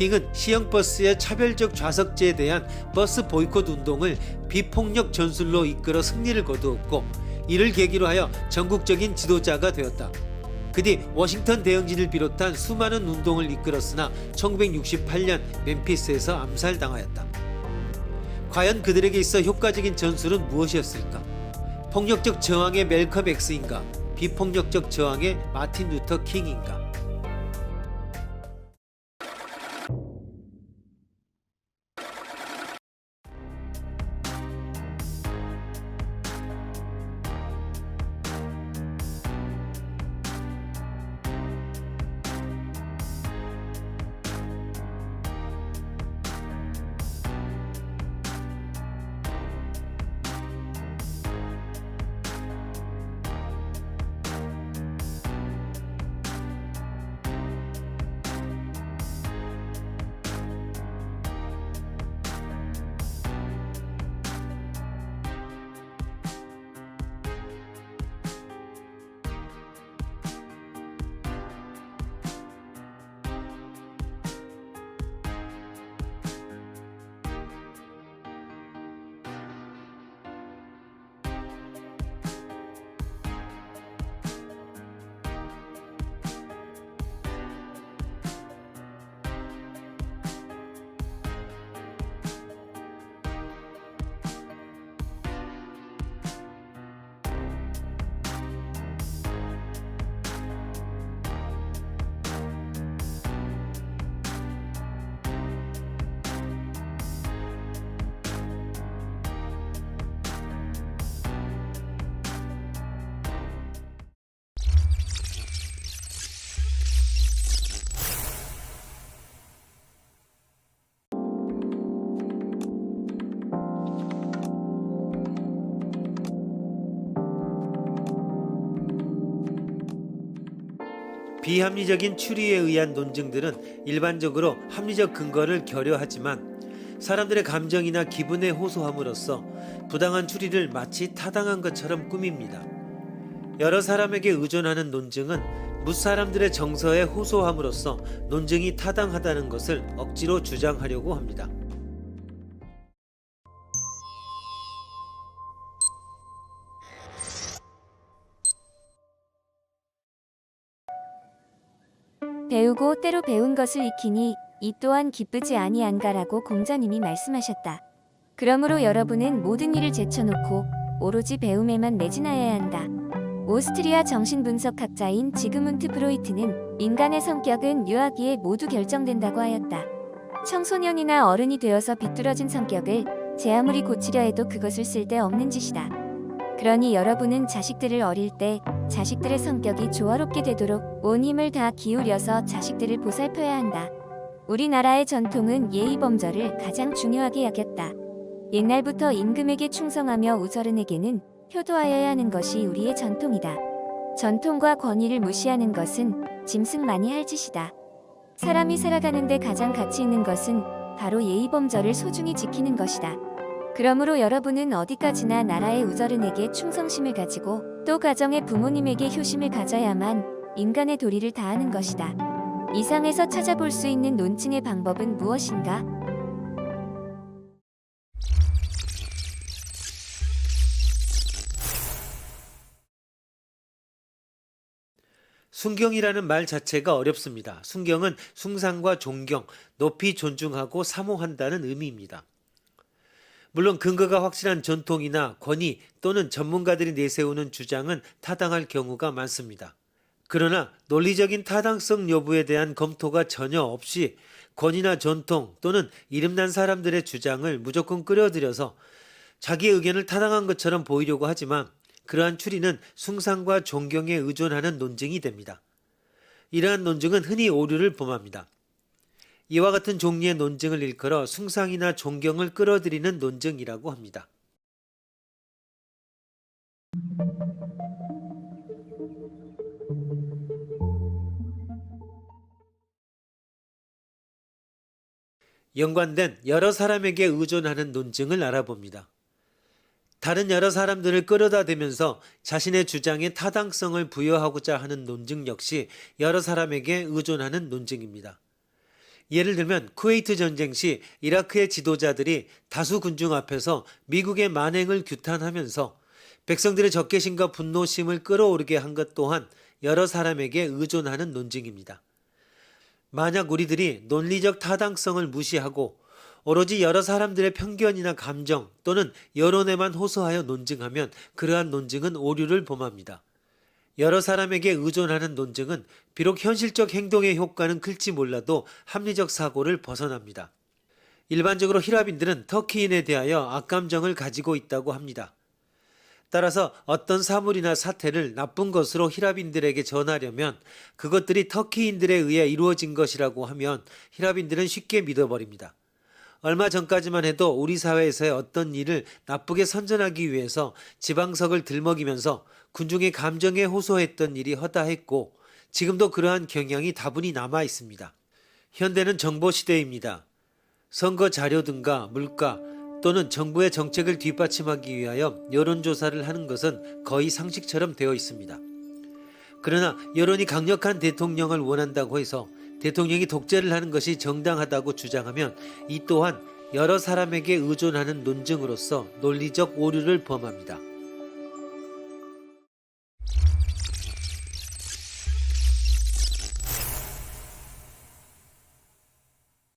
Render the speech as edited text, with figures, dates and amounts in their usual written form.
킹은 시형버스의 차별적 좌석제에 대한 버스 보이콧 운동을 비폭력 전술로 이끌어 승리를 거두었고, 이를 계기로 하여 전국적인 지도자가 되었다. 그 뒤 워싱턴 대응진을 비롯한 수많은 운동을 이끌었으나 1968년 멤피스에서 암살당하였다. 과연 그들에게 있어 효과적인 전술은 무엇이었을까? 폭력적 저항의 멜컴 X인가? 비폭력적 저항의 마틴 루터 킹인가? 비합리적인 추리에 의한 논증들은 일반적으로 합리적 근거를 결여하지만 사람들의 감정이나 기분에 호소함으로써 부당한 추리를 마치 타당한 것처럼 꾸밉니다. 여러 사람에게 의존하는 논증은 뭇사람들의 정서에 호소함으로써 논증이 타당하다는 것을 억지로 주장하려고 합니다. 배우고 때로 배운 것을 익히니 이 또한 기쁘지 아니한가라고 공자님이 말씀하셨다. 그러므로 여러분은 모든 일을 제쳐놓고 오로지 배움에만 매진하여야 한다. 오스트리아 정신분석학자인 지그문트 프로이트는 인간의 성격은 유아기에 모두 결정된다고 하였다. 청소년이나 어른이 되어서 비뚤어진 성격을 제 아무리 고치려 해도 그것을 쓸데없는 짓이다. 그러니 여러분은 자식들을 어릴 때 자식들의 성격이 조화롭게 되도록 온 힘을 다 기울여서 자식들을 보살펴야 한다. 우리나라의 전통은 예의범절을 가장 중요하게 여겼다. 옛날부터 임금에게 충성하며 우서른에게는 효도하여야 하는 것이 우리의 전통이다. 전통과 권위를 무시하는 것은 짐승만이 할 짓이다. 사람이 살아가는데 가장 가치 있는 것은 바로 예의범절을 소중히 지키는 것이다. 그러므로 여러분은 어디까지나 나라의 우저른에게 충성심을 가지고 또 가정의 부모님에게 효심을 가져야만 인간의 도리를 다하는 것이다. 이상에서 찾아볼 수 있는 논증의 방법은 무엇인가? 순경이라는 말 자체가 어렵습니다. 순경은 숭상과 존경, 높이 존중하고 사모한다는 의미입니다. 물론 근거가 확실한 전통이나 권위 또는 전문가들이 내세우는 주장은 타당할 경우가 많습니다. 그러나 논리적인 타당성 여부에 대한 검토가 전혀 없이 권위나 전통 또는 이름난 사람들의 주장을 무조건 끌어들여서 자기의 의견을 타당한 것처럼 보이려고 하지만 그러한 추리는 숭상과 존경에 의존하는 논증이 됩니다. 이러한 논증은 흔히 오류를 범합니다. 이와 같은 종류의 논증을 일컬어 숭상이나 존경을 끌어들이는 논증이라고 합니다. 연관된 여러 사람에게 의존하는 논증을 알아봅니다. 다른 여러 사람들을 끌어다 대면서 자신의 주장에 타당성을 부여하고자 하는 논증 역시 여러 사람에게 의존하는 논증입니다. 예를 들면 쿠웨이트 전쟁 시 이라크의 지도자들이 다수 군중 앞에서 미국의 만행을 규탄하면서 백성들의 적개심과 분노심을 끌어오르게 한 것 또한 여러 사람에게 의존하는 논증입니다. 만약 우리들이 논리적 타당성을 무시하고 오로지 여러 사람들의 편견이나 감정 또는 여론에만 호소하여 논증하면 그러한 논증은 오류를 범합니다. 여러 사람에게 의존하는 논증은 비록 현실적 행동의 효과는 클지 몰라도 합리적 사고를 벗어납니다. 일반적으로 히라빈들은 터키인에 대하여 악감정을 가지고 있다고 합니다. 따라서 어떤 사물이나 사태를 나쁜 것으로 히라빈들에게 전하려면 그것들이 터키인들에 의해 이루어진 것이라고 하면 히라빈들은 쉽게 믿어버립니다. 얼마 전까지만 해도 우리 사회에서의 어떤 일을 나쁘게 선전하기 위해서 지방석을 들먹이면서 군중의 감정에 호소했던 일이 허다했고 지금도 그러한 경향이 다분히 남아 있습니다. 현대는 정보시대입니다. 선거 자료 등과 물가 또는 정부의 정책을 뒷받침하기 위하여 여론조사를 하는 것은 거의 상식처럼 되어 있습니다. 그러나 여론이 강력한 대통령을 원한다고 해서 대통령이 독재를 하는 것이 정당하다고 주장하면 이 또한 여러 사람에게 의존하는 논증으로서 논리적 오류를 범합니다.